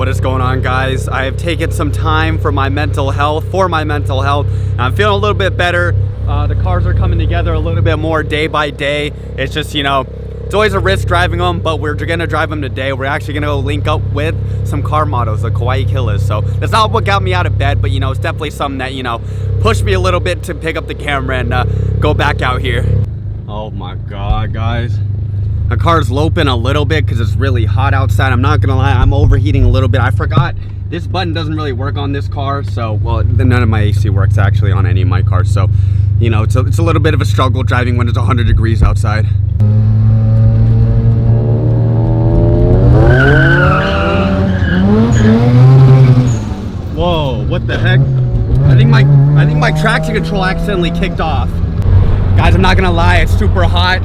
What is going on, guys? I have taken some time for my mental health, I'm feeling a little bit better. The cars are coming together a little bit more day by day. It's just, you know, it's always a risk driving them, but we're gonna drive them today. We're actually gonna go link up with some car models, the Kawaii Killers. So that's not what got me out of bed, but you know, it's definitely something that, you know, pushed me a little bit to pick up the camera and go back out here. Oh my God, guys. My car's loping a little bit because it's really hot outside. I'm not gonna lie, I'm overheating a little bit. I forgot this button doesn't really work on this car, so, well, none of my AC works actually on any of my cars. So, you know, it's a little bit of a struggle driving when it's 100 degrees outside. Whoa, what the heck? I think my traction control accidentally kicked off. Guys, I'm not gonna lie, it's super hot.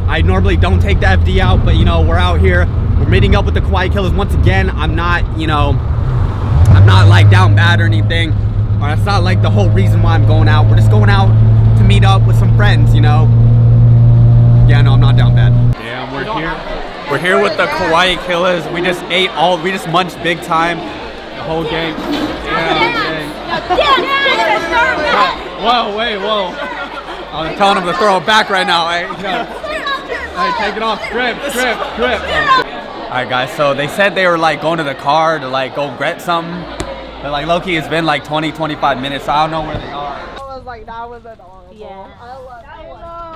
I normally don't take the FD out, but you know, we're out here. We're meeting up with the Kawaii Killers once again. I'm not, you know, I'm not like down bad or anything. Or that's not like the whole reason why I'm going out. We're just going out to meet up with some friends, you know. Yeah, no, I'm not down bad. Yeah, we're here. We're here with the Kawaii Killers. We just munched big time. The whole gang. Whoa, wait, whoa. I'm telling them to throw it back right now. Hey, take it off. Grip. Alright, guys, so they said they were like going to the car to like go get something. But like low-key, it's been like 20-25 minutes, so I don't know where they are. I was like, that was adorable. Yeah. I love it.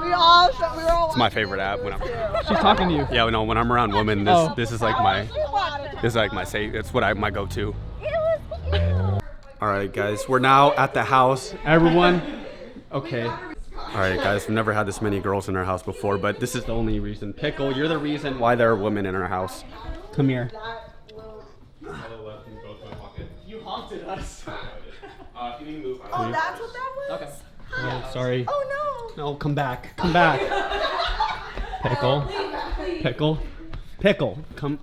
We all It's my favorite app when I'm. She's talking to you. Yeah, no, when I'm around women, this is like my safe. It's what my go-to. All right, guys, we're now at the house. Everyone, okay. All right, guys, we've never had this many girls in our house before, but this is the only reason. Pickle, you're the reason why there are women in our house. Come here. You haunted us. Can you move? Oh, that's what that was? Okay. Oh, sorry. Oh, no. No, come back. Pickle, come.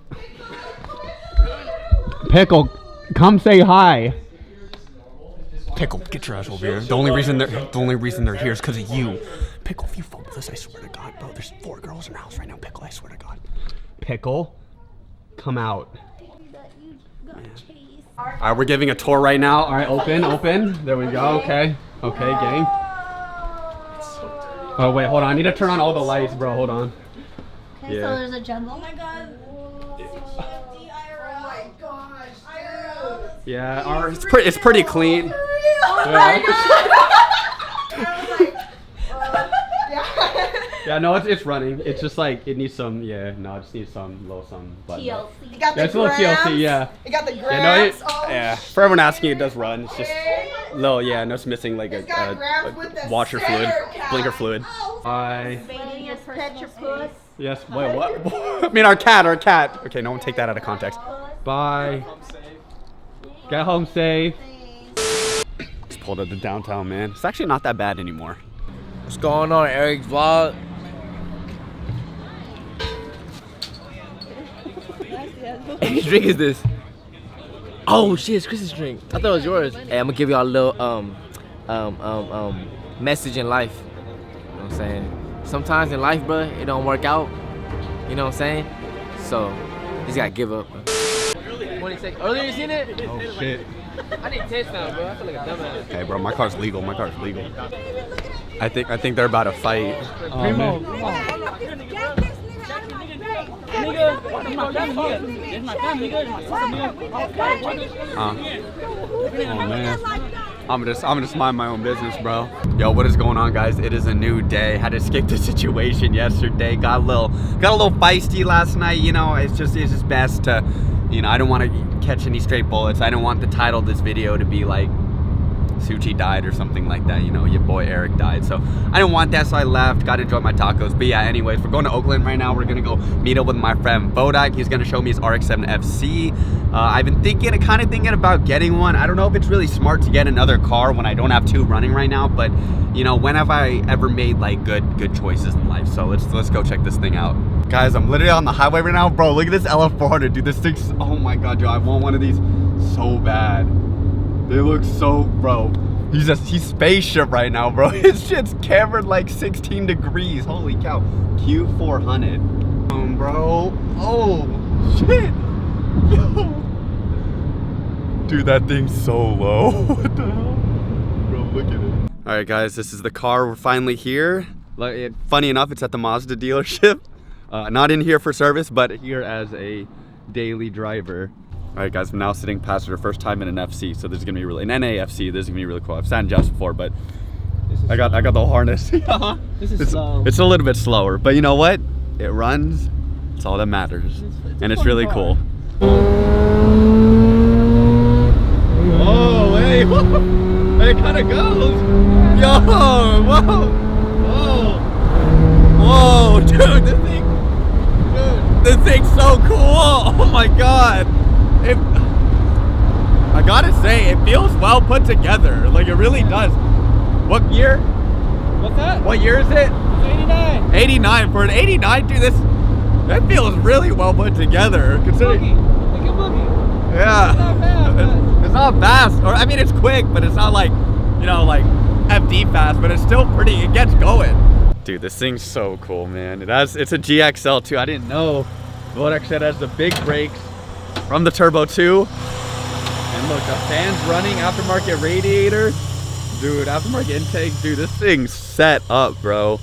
Pickle, come say hi. Pickle, get your ass over here. The only reason they're here is because of you. Pickle, if you phone with us, I swear to God, bro, there's 4 girls in our house right now. Pickle, I swear to God. Pickle, come out. All right, we're giving a tour right now. All right, open. There we go. Okay, gang. Oh wait, hold on. I need to turn on all the lights, bro. Hold on. Okay, Yeah. so there's a jungle. Oh my God. Oh my gosh, dude. Yeah, it's pretty clean. Yeah, no, it's running. It's just like it needs some. Yeah, no, it just needs some little some. TLC. You got the it's a little TLC. Yeah. You got the grabs. Yeah, no, Oh, yeah. For everyone asking, it does run. It's just little. Yeah, no, it's missing like a washer fluid, blinker fluid. Bye. Pet your puss. Yes. Wait, what? I mean, our cat. Okay, no one take that out of context. Bye. Get home safe. Just pulled up to downtown, man. It's actually not that bad anymore. What's going on, Eric's vlog? Whose drink is this? Oh shit, it's Chris's drink. I thought it was yours. Hey, I'm gonna give y'all a little message in life. You know what I'm saying? Sometimes in life, bro, it don't work out. You know what I'm saying? So, you just gotta give up, bro. 20 seconds. Earlier you seen it? Oh shit. I need 10 now, bro. I feel like a dumbass. Hey, bro, my car's legal. I think they're about to fight. Oh, man. Oh man, I'm just mind my own business, bro. Yo, what is going on, guys? It is a new day. Had to escape the situation yesterday. Got a little feisty last night. You know, it's just best to, you know, I don't want to catch any straight bullets. I don't want the title of this video to be like Suchi died or something like that, you know, your boy Eric died. So I didn't want that, so I left, got to enjoy my tacos. But yeah, anyways, we're going to Oakland right now. We're gonna go meet up with my friend Bodak. He's gonna show me his RX7 FC. I've been kind of thinking about getting one. I don't know if it's really smart to get another car when I don't have 2 running right now, but you know, when have I ever made like good choices in life? So let's go check this thing out. Guys, I'm literally on the highway right now, bro. Look at this LF400, dude. This thing's, oh my God, Joe, I want one of these so bad. They look so, bro. He's spaceship right now, bro. His shit's cambered like 16 degrees. Holy cow. Q400. Bro. Oh, shit. Yo. Dude, that thing's so low. What the hell? Bro, look at it. All right, guys, this is the car. We're finally here. Funny enough, it's at the Mazda dealership. Not in here for service, but here as a daily driver. All right, guys, I'm now sitting passenger, first time in an FC, so this is gonna be really, an NAFC, this is gonna be really cool. I've sat in Jeffs before, but I got the whole harness. This is slow. It's a little bit slower, but you know what? It runs, it's all that matters. And it's really cool. Oh, hey, it kind of goes. Yo, whoa, whoa, whoa, dude, this thing's so cool. Oh my God. I gotta say, it feels well put together. Like, it really does. What year? What's that? What year is it? 89. 89. For an 89, dude, that feels really well put together. Considering, Like a boogie. yeah. It's not fast, but It's not fast. Or I mean, it's quick, but it's not like, you know, like FD fast. But it's still pretty. It gets going. Dude, this thing's so cool, man. It's a GXL too. I didn't know. Vodak said it has the big brakes from the Turbo 2. And look, the fan's running, aftermarket radiator. Dude, aftermarket intake. Dude, this thing's set up, bro.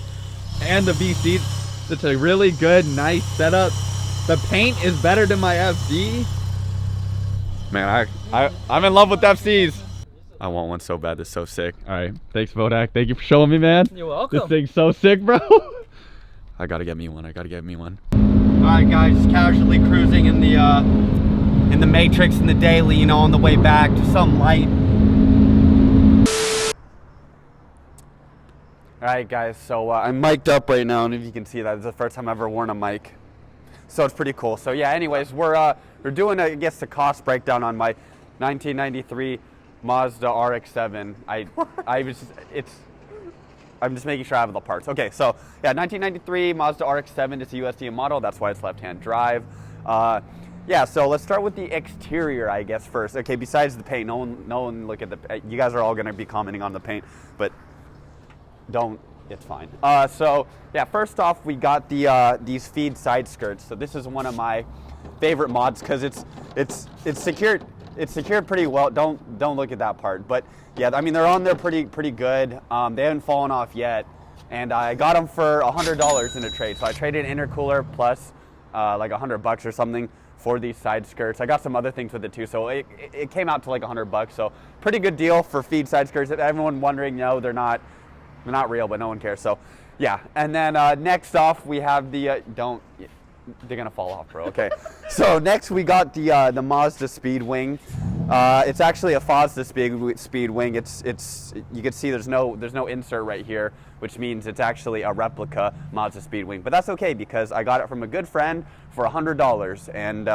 And the VC, it's a really good, nice setup. The paint is better than my FD. Man, I'm in love with FCs. I want one so bad. This is so sick. All right, thanks, Vodak. Thank you for showing me, man. You're welcome. This thing's so sick, bro. I gotta get me one. I gotta get me one. All right, guys, just casually cruising in the Matrix in the daily, you know, on the way back to some light. All right, guys, so I'm mic'd up right now, and if you can see that, it's the first time I've ever worn a mic. So it's pretty cool. So yeah, anyways, we're doing, I guess, the cost breakdown on my 1993 Mazda RX7. I'm just making sure I have the parts. Okay, so yeah, 1993 Mazda RX7. It's a USDM model. That's why it's left-hand drive. Yeah, so let's start with the exterior, I guess, first. Okay, besides the paint, no one look at the. You guys are all gonna be commenting on the paint, but don't. It's fine. So yeah, first off, we got these feed side skirts. So this is one of my favorite mods because it's secured. It's secured pretty well. Don't look at that part. But yeah, I mean, they're on there pretty good. They haven't fallen off yet, and I got them for $100 in a trade. So I traded intercooler plus like $100 or something for these side skirts. I got some other things with it too, so it came out to like $100. So pretty good deal for feed side skirts. If everyone wondering, no, they're not real, but no one cares. So yeah, and then next off we have the they're gonna fall off, bro. Okay. So next we got the Mazda Speed Wing. It's actually a Mazda Speed Wing. It's you can see there's no insert right here, which means it's actually a replica Mazda Speed Wing. But that's okay because I got it from a good friend for $100, and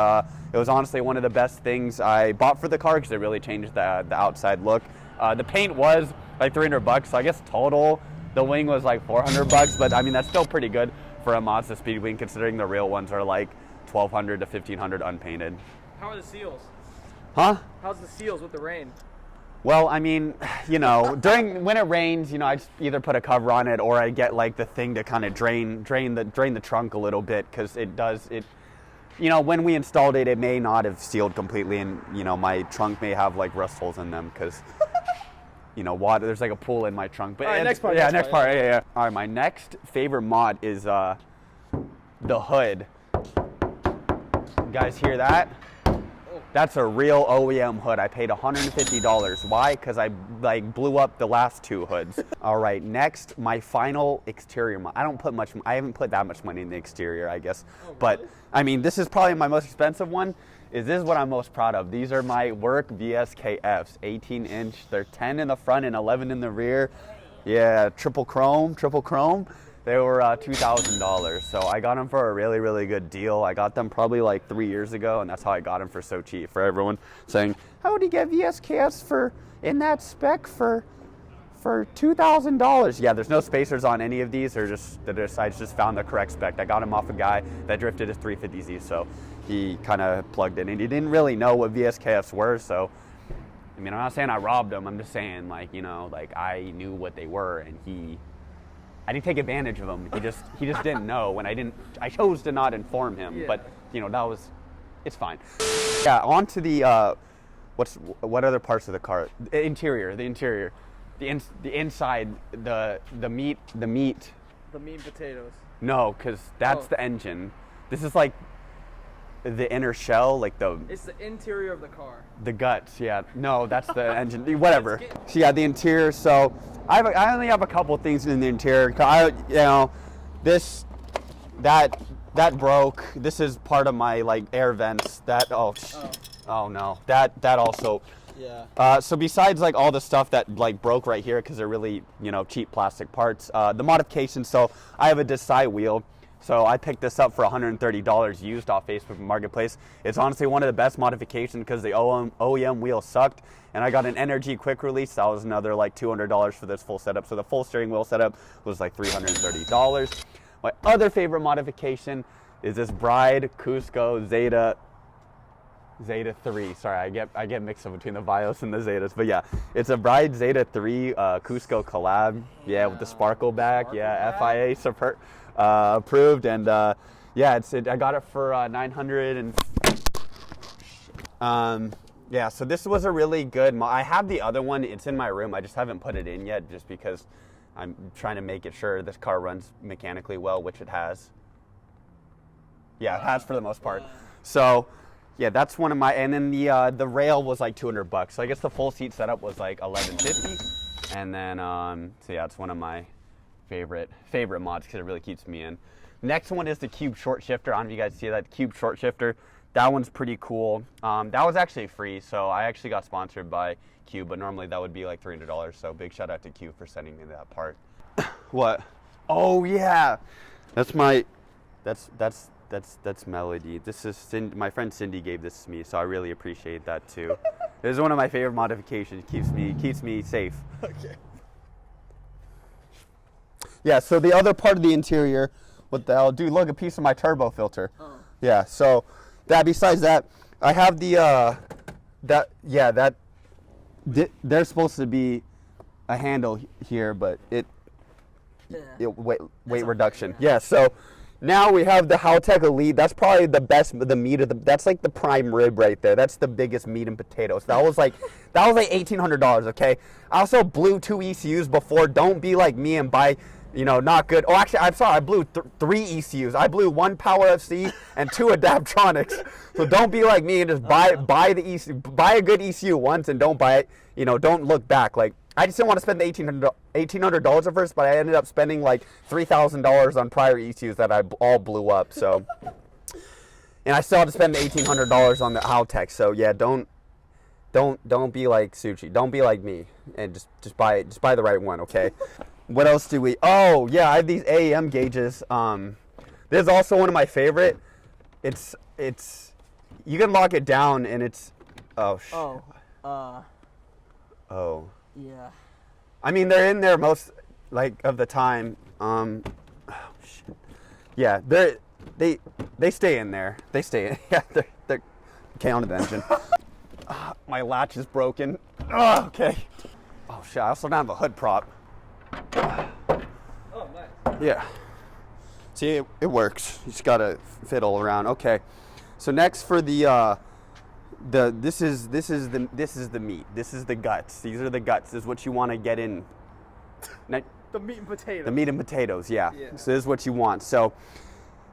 it was honestly one of the best things I bought for the car because it really changed the outside look. The paint was like $300, so I guess total the wing was like $400, but I mean that's still pretty good for a Mazda Speed Wing considering the real ones are like $1,200 to $1,500 unpainted. How are the seals? Huh? How's the seals with the rain? Well, I mean, you know, when it rains, you know, I just either put a cover on it or I get like the thing to kind of drain the trunk a little bit because it. You know, when we installed it, it may not have sealed completely, and you know, my trunk may have like rust holes in them because. You know, water. There's like a pool in my trunk. But all right, next part. Yeah, next part. Yeah. All right, my next favorite mod is the hood. You guys hear that? That's a real OEM hood. I paid $150. Why? Because I like blew up the last two hoods. All right, next, my final exterior mod. I haven't put that much money in the exterior, I guess. Oh, but really? I mean, this is probably my most expensive one. This is what I'm most proud of. These are my work VSKFs, 18-inch. They're 10 in the front and 11 in the rear. Yeah, triple chrome. They were $2,000. So I got them for a really, really good deal. I got them probably like 3 years ago, and that's how I got them for so cheap. For everyone saying, how would you get VSKFs in that spec for $2,000? Yeah, there's no spacers on any of these. I just found the correct spec. I got them off a guy that drifted his 350Z, so he kind of plugged in, and he didn't really know what VSKFs were. So, I mean, I'm not saying I robbed him. I'm just saying, like, you know, like I knew what they were, and I didn't take advantage of him. He just didn't know, and I chose to not inform him. Yeah. But you know, it's fine. Yeah, on to the what other parts of the car? The interior, the inside, the meat. The meat and potatoes. No, because that's the engine. This is like the inner shell, like It's the interior of the car. the guts. Yeah, no, that's the engine. Whatever. So yeah, the interior. So I only have a couple things in the interior. That broke. This is part of my like air vents. Oh no, that also. Yeah. So besides like all the stuff that like broke right here because they're really cheap plastic parts, the modifications. So I have a Desai wheel. So I picked this up for $130 used off Facebook Marketplace. It's honestly one of the best modifications because the OEM wheel sucked, and I got an Energy quick release. That was another like $200 for this full setup. So the full steering wheel setup was like $330. My other favorite modification is this Bride Cusco Zeta 3. Sorry, I get mixed up between the Vios and the Zetas, but yeah, it's a Bride Zeta 3 Cusco collab. Yeah, with the sparkle back. Yeah, FIA approved, and I got it for 900 and yeah. So this was a really good. I have the other one. It's in my room. I just haven't put it in yet, just because I'm trying to make it sure this car runs mechanically well, which it has. Yeah, it has for the most part. So. Yeah, that's one of my, and then the rail was like $200. So I guess the full seat setup was like $1150, and then so yeah, it's one of my favorite mods because it really keeps me in. Next one is the Cube short shifter. I don't know if you guys see that Cube short shifter. That one's pretty cool. That was actually free, so I actually got sponsored by Cube, but normally that would be like $300. So big shout out to Cube for sending me that part. What? Oh yeah, that's Melody. This is my friend Cindy gave this to me, so I really appreciate that too. This is one of my favorite modifications. Keeps me safe. Okay. Yeah. So the other part of the interior, what the hell, dude? Look, a piece of my turbo filter. Oh. Yeah. So that. Besides that, I have the there's supposed to be a handle here, but weight reduction. Yeah. So. Now we have the Haltech Elite. That's probably the best, the meat of that's like the prime rib right there. That's the biggest meat and potatoes. That was like $1,800. Okay. I also blew 2 ECUs before. Don't be like me and buy, not good. Oh, actually, I'm sorry. I blew 3 ECUs. I blew 1 Power FC and 2 Adaptronics. So don't be like me and just buy a good ECU once and don't buy it. Don't look back. Like, I just didn't want to spend the $1,800 at first, but I ended up spending like $3,000 on prior ECUs that I all blew up. So, and I still had to spend the $1,800 on the Haltech. So yeah, don't be like Suchi. Don't be like me, and just buy the right one, okay? What else do we? Oh yeah, I have these AEM gauges. This is also one of my favorite. It's you can lock it down, and it's oh. Yeah. I mean, they're in there most of the time. Oh shit. Yeah, they stay in there. They stay in. Yeah, they're okay on the engine. My latch is broken. Oh, okay. Oh shit. I also don't have a hood prop. Oh, nice. Yeah. See, it works. You just gotta fiddle around. Okay. So next for the this is the meat. This is the guts. These are the guts. This is what you want to get in. The meat and potatoes. The meat and potatoes, yeah. So this is what you want. So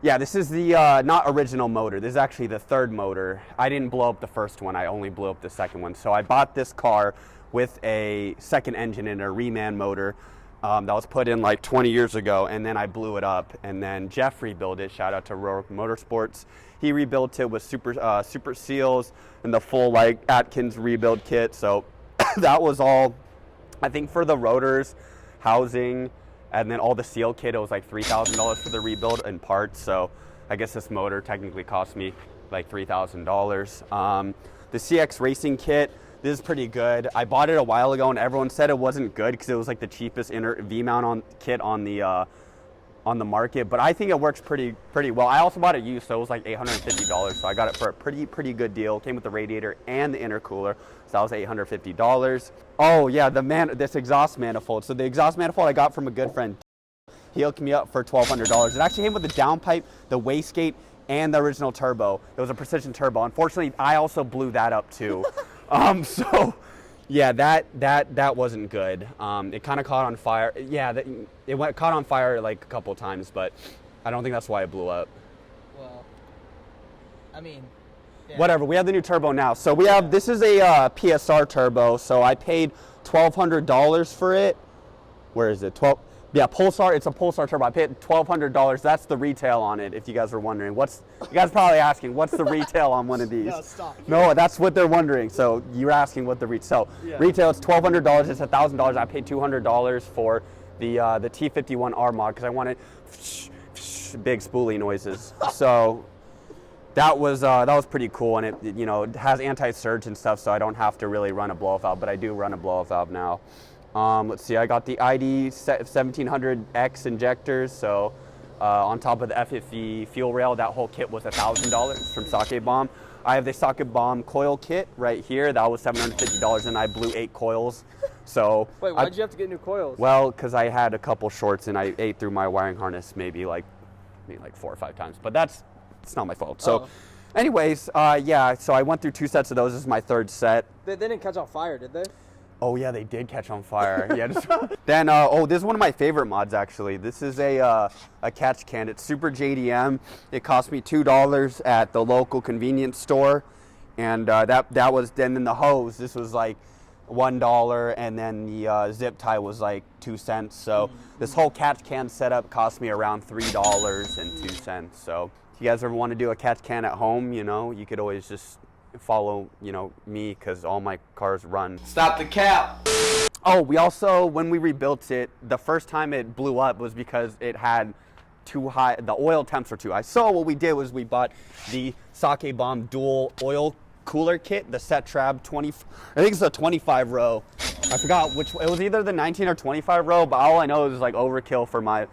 yeah, this is the not original motor. This is actually the third motor. I didn't blow up the first one. I only blew up the second one. So I bought this car with a second engine and a Reman motor that was put in like 20 years ago, and then I blew it up, and then Jeff rebuilt it. Shout out to Rourke Motorsports. He rebuilt it with super seals and the full like Atkins rebuild kit. So that was all, I think, for the rotors, housing, and then all the seal kit. It was like $3,000 for the rebuild and parts. So I guess this motor technically cost me like $3,000. The CX Racing kit, this is pretty good. I bought it a while ago and everyone said it wasn't good because it was like the cheapest inner V-mount kit on the market, but I think it works pretty well. I also bought it used, so it was like $850. So I got it for a pretty good deal. Came with the radiator and the intercooler, so that was $850. Oh yeah, this exhaust manifold. So the exhaust manifold I got from a good friend. He hooked me up for $1,200. It actually came with the downpipe, the wastegate, and the original turbo. It was a precision turbo. Unfortunately, I also blew that up too. So yeah, that wasn't good. It kind of caught on fire. Yeah, caught on fire like a couple times, but I don't think that's why it blew up. Well, I mean, yeah. Whatever. We have the new turbo now. So we have, this is a PSR turbo. So I paid $1,200 for it. Where is it? Yeah, Pulsar. It's a Pulsar turbo. I paid $1,200. That's the retail on it. If you guys were wondering, you guys are probably asking, what's the retail on one of these? No, stop. No, that's what they're wondering. So you're asking what the retail. Yeah. Retail, it's $1,200. It's $1,000. I paid $200 for the T51R mod because I wanted big spoolie noises. So that was pretty cool, and it has anti-surge and stuff, so I don't have to really run a blow-off valve, but I do run a blow-off valve now. Let's see, I got the ID 1700X injectors, so on top of the FFE fuel rail, that whole kit was $1,000 from Sake Bomb. I have the Sake Bomb coil kit right here, that was $750, and I blew 8 coils. So Wait, why'd you have to get new coils? well, because I had a couple shorts and I ate through my wiring harness maybe like 4 or 5 times, but it's not my fault. So anyways, yeah, so I went through 2 sets of those. This is my 3rd set. They didn't catch on fire, did they? Oh yeah, they did catch on fire. Yeah. Then this is one of my favorite mods actually. This is a catch can. It's super JDM. It cost me $2 at the local convenience store, and that was then the hose. This was like $1, and then the zip tie was like 2 cents. So this whole catch can setup cost me around $3.02. So if you guys ever want to do a catch can at home, you could always just follow me, because all my cars run. Stop the cap. Oh, we also, when we rebuilt it, the first time it blew up was because it had too high, the oil temps were too high. So what we did was we bought the Sake Bomb dual oil cooler kit, the Setrab 20, I think it's a 25 row. I forgot which, it was either the 19 or 25 row, but all I know is like overkill for my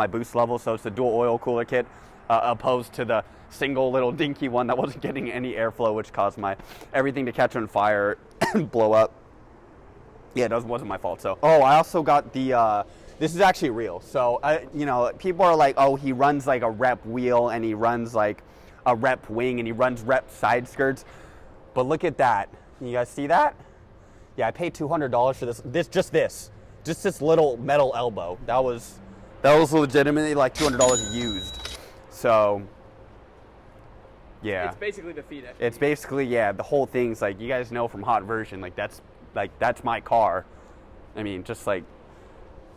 boost level. So it's the dual oil cooler kit, opposed to the single little dinky one that wasn't getting any airflow, which caused everything to catch on fire and blow up. Yeah, it wasn't my fault. So, I also got the, this is actually real. So, people are like, oh, he runs like a rep wheel, and he runs like a rep wing, and he runs rep side skirts. But look at that. You guys see that? Yeah, I paid $200 for this. Just this little metal elbow. That was legitimately like $200 used. So, yeah. It's basically the feed FD. It's basically, yeah, the whole thing's like, you guys know from Hot Version, that's my car. I mean, just like,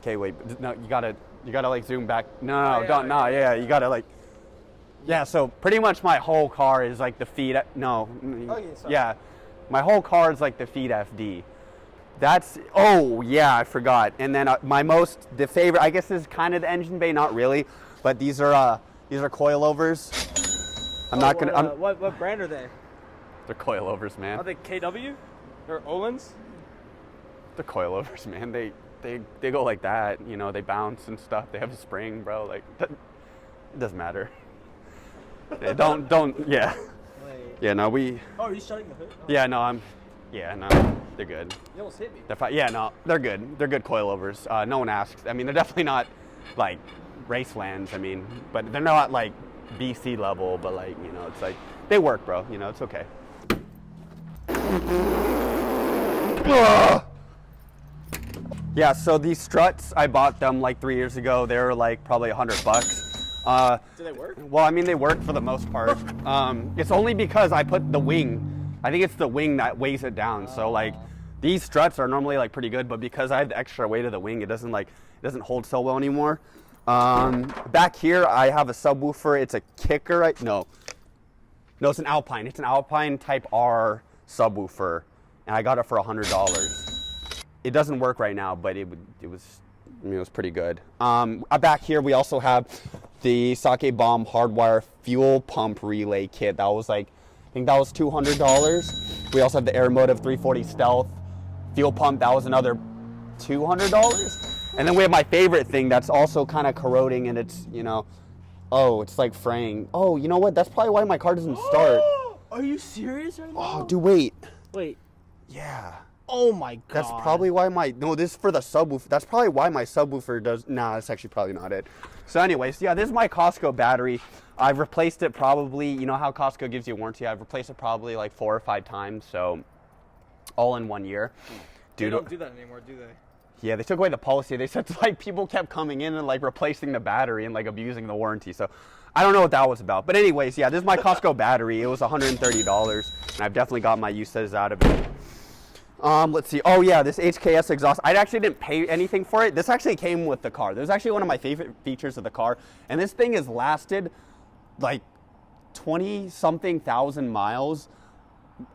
okay, wait, no, you gotta like zoom back. No, you gotta like, yeah, so pretty much my whole car is like the feed, yeah, my whole car is like the feed FD. I forgot. And then the favorite, I guess this is kind of the engine bay, not really, but these are coilovers. What brand are they? They're coilovers, man. Are they KW or Olin's? They're coilovers, man. They go like that. They bounce and stuff. They have a spring, bro. Like, it doesn't matter. Yeah, don't. Yeah. Wait. Yeah. No, Oh, are you shutting the hood? Oh. Yeah. No, they're good. You almost hit me. They're good. They're good coilovers. No one asks. I mean, they're definitely not like Racelands. I mean, but they're not like BC level, but like, it's like, they work, bro. It's okay. Yeah, so these struts, I bought them like 3 years ago. They were like probably $100. Do they work? Well, I mean, they work for the most part. It's only because I put the wing. I think it's the wing that weighs it down. So like, these struts are normally like pretty good, but because I have the extra weight of the wing, it doesn't hold so well anymore. Back here, I have a subwoofer. It's a kicker. No, it's an Alpine. It's an Alpine Type R subwoofer, and I got it for $100. It doesn't work right now, but it was pretty good. Back here, we also have the Sake Bomb hardwire fuel pump relay kit. That was like, I think that was $200. We also have the Aeromotive 340 Stealth fuel pump. That was another $200. And then we have my favorite thing that's also kind of corroding, and it's, it's like fraying. Oh, you know what? That's probably why my car doesn't start. Are you serious right now? Oh, dude, wait. Wait. Yeah. Oh my god. That's probably why this is for the subwoofer. That's probably why my subwoofer does, that's actually probably not it. So anyways, yeah, this is my Costco battery. I've replaced it probably, how Costco gives you a warranty? I've replaced it probably like 4 or 5 times, so all in 1 year. They Dude, don't do that anymore, do they? yeah, they took away the policy. They said like people kept coming in and like replacing the battery and like abusing the warranty. So I don't know what that was about. But anyways, yeah, this is my Costco battery. It was $130, and I've definitely got my uses out of it. Let's see. Oh yeah, this HKS exhaust. I actually didn't pay anything for it. This actually came with the car. This is actually one of my favorite features of the car. And this thing has lasted like 20-something thousand miles.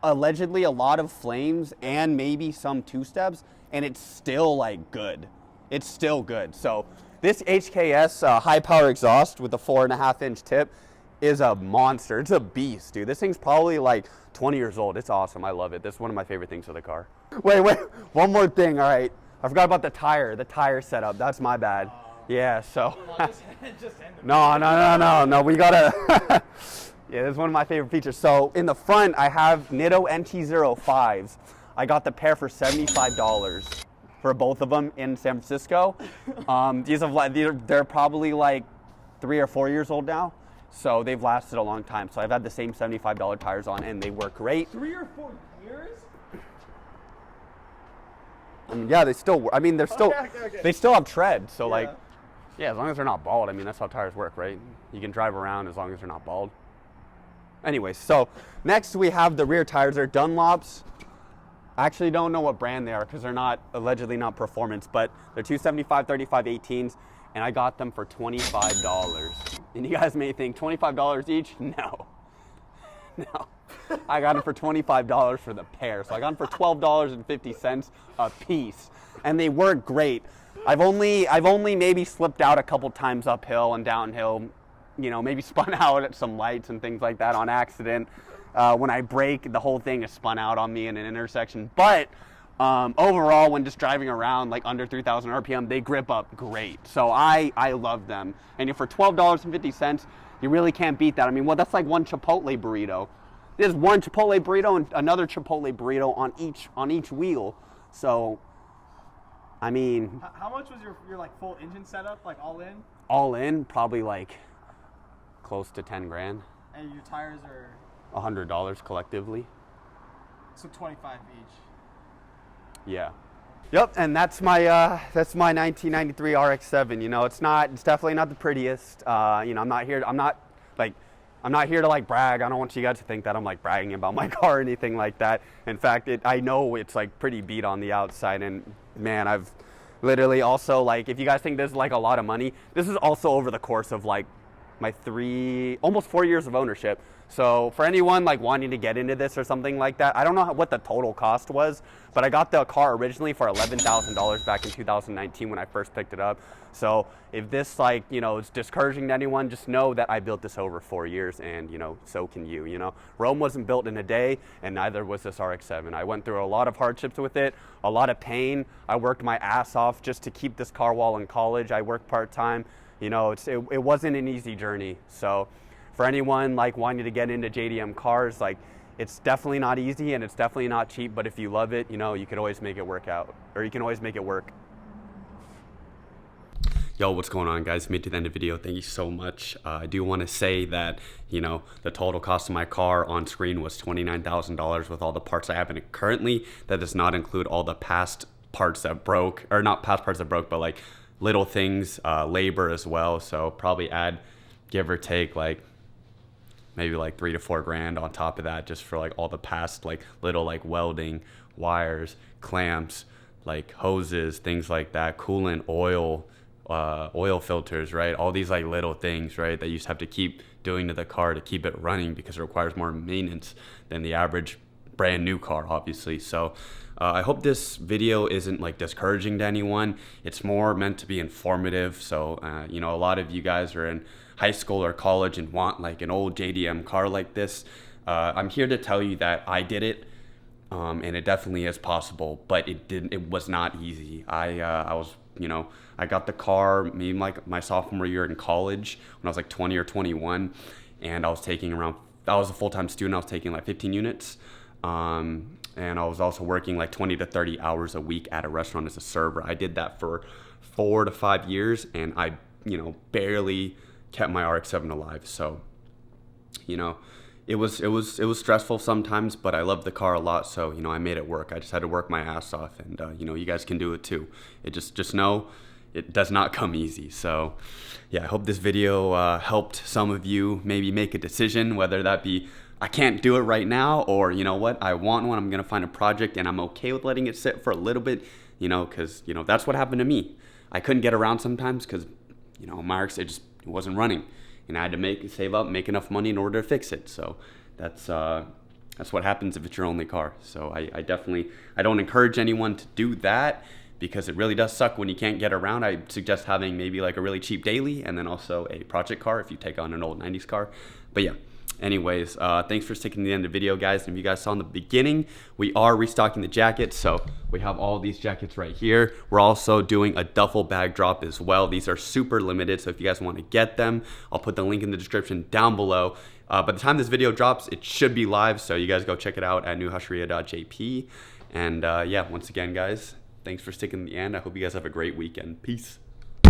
Allegedly a lot of flames and maybe some two-steps, and it's still like good. It's still good. So this HKS high power exhaust with a 4.5-inch tip is a monster. It's a beast, dude. This thing's probably like 20 years old. It's awesome. I love it. This is one of my favorite things of the car. Wait, one more thing. All right, I forgot about the tire setup. That's my bad. Yeah, so no, we gotta yeah, this is one of my favorite features. So in the front, I have Nitto NT05s. I got the pair for $75 for both of them in San Francisco. They're probably like 3 or 4 years old now, so they've lasted a long time. So I've had the same $75 tires on, and they work great. 3 or 4 years? I mean, yeah, they still. I mean, they're still. Okay. They still have tread. So like, yeah, as long as they're not bald. I mean, that's how tires work, right? You can drive around as long as they're not bald. Anyways, so next we have the rear tires. They're Dunlops. I actually don't know what brand they are because they're not allegedly not performance, but they're 275 35 18s, and I got them for $25. And you guys may think $25 each? No. I got them for $25 for the pair. So I got them for $12.50 a piece, and they work great. I've only maybe slipped out a couple times uphill and downhill, you know, maybe spun out at some lights and things like that on accident. When I brake, the whole thing is spun out on me in an intersection. But overall, when just driving around like under 3,000 RPM, they grip up great. So I love them. And for $12.50, you really can't beat that. I mean, well, that's like one Chipotle burrito. There's one Chipotle burrito and another Chipotle burrito on each wheel. So, I mean, How much was your like full engine setup, like all in? All in, probably like close to 10 grand. And your tires are $100 collectively. so 25 each. Yeah. Yep, and that's my 1993 RX7. You know, it's definitely not the prettiest. You know, I'm not here to like brag. I don't want you guys to think that I'm like bragging about my car or anything like that. In fact, I know it's like pretty beat on the outside, and man, I've literally also, like, if you guys think this is like a lot of money, this is also over the course of like my almost 4 years of ownership. So for anyone like wanting to get into this or something like that, I don't know what the total cost was, but I got the car originally for $11,000 back in 2019 when I first picked it up. So if this, like, you know, is discouraging to anyone, just know that I built this over 4 years, and, you know, so can you. You know, Rome wasn't built in a day, and neither was this RX-7. I went through a lot of hardships with it, a lot of pain. I worked my ass off just to keep this car while in college. I worked part-time. You know, it wasn't an easy journey. So for anyone like wanting to get into JDM cars, like, it's definitely not easy and it's definitely not cheap, but if you love it, you know, you can always make it work out, or you can always make it work. Yo, what's going on, guys? Made it to the end of the video. Thank you so much. I do want to say that, you know, the total cost of my car on screen was $29,000 with all the parts I have in it currently. That does not include all the past parts that broke, or not past parts that broke, but like little things, labor as well. So probably add, give or take, like maybe like $3 to $4 grand on top of that, just for like all the past like little like welding, wires, clamps, like hoses, things like that, coolant, oil filters, right? All these like little things, right, that you just have to keep doing to the car to keep it running, because it requires more maintenance than the average brand new car, obviously. So I hope this video isn't like discouraging to anyone. It's more meant to be informative. So you know, a lot of you guys are in high school or college and want like an old JDM car like this. I'm here to tell you that I did it, and it definitely is possible, but it was not easy. I was, you know, I got the car maybe like my sophomore year in college when I was like 20 or 21, and I was a full-time student. I was taking like 15 units. And I was also working like 20 to 30 hours a week at a restaurant as a server. I did that for 4 to 5 years, and I, you know, barely kept my RX-7 alive. So, you know, it was stressful sometimes, but I love the car a lot, so you know, I made it work. I just had to work my ass off, and you know, you guys can do it too. It just know it does not come easy. So yeah, I hope this video helped some of you maybe make a decision, whether that be I can't do it right now, or you know what, I want one, I'm gonna find a project and I'm okay with letting it sit for a little bit, you know, because you know, that's what happened to me. I couldn't get around sometimes because, you know, my RX, it wasn't running, and I had to save up, make enough money in order to fix it. So that's what happens if it's your only car. So I definitely, I don't encourage anyone to do that, because it really does suck when you can't get around. I suggest having maybe like a really cheap daily, and then also a project car if you take on an old 90s car. But yeah, anyways, thanks for sticking to the end of the video, guys. And if you guys saw in the beginning, we are restocking the jackets. So we have all these jackets right here. We're also doing a duffel bag drop as well. These are super limited, so if you guys want to get them, I'll put the link in the description down below. By the time this video drops, it should be live, so you guys go check it out at newhasheria.jp. And yeah, once again, guys, thanks for sticking to the end. I hope you guys have a great weekend. Peace.